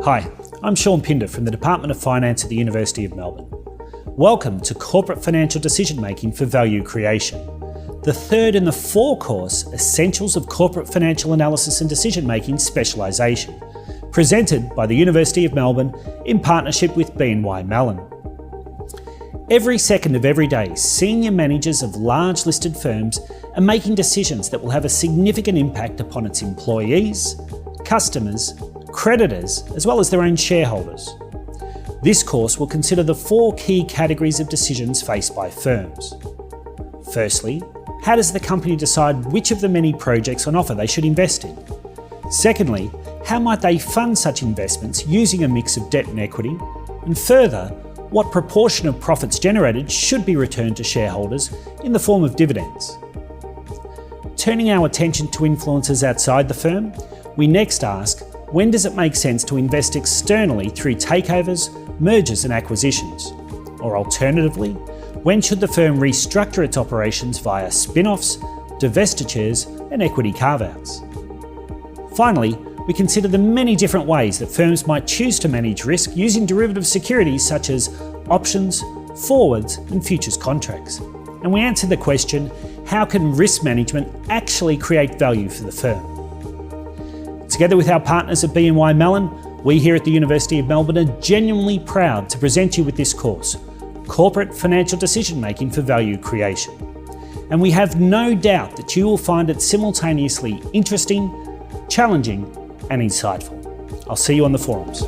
Hi, I'm Sean Pinder from the Department of Finance at the University of Melbourne. Welcome to Corporate Financial Decision Making for Value Creation, the third in the 4-course Essentials of Corporate Financial Analysis and Decision Making specialisation, presented by the University of Melbourne in partnership with BNY Mellon. Every second of every day, senior managers of large listed firms are making decisions that will have a significant impact upon its employees, customers, creditors, as well as their own shareholders. This course will consider the 4 key categories of decisions faced by firms. Firstly, how does the company decide which of the many projects on offer they should invest in? Secondly, how might they fund such investments using a mix of debt and equity? And further, what proportion of profits generated should be returned to shareholders in the form of dividends? Turning our attention to influences outside the firm, we next ask, when does it make sense to invest externally through takeovers, mergers and acquisitions? Or alternatively, when should the firm restructure its operations via spin-offs, divestitures and equity carve-outs? Finally, we consider the many different ways that firms might choose to manage risk using derivative securities such as options, forwards and futures contracts. And we answer the question, how can risk management actually create value for the firm? Together with our partners at BNY Mellon, we here at the University of Melbourne are genuinely proud to present you with this course, Corporate Financial Decision Making for Value Creation. And we have no doubt that you will find it simultaneously interesting, challenging and insightful. I'll see you on the forums.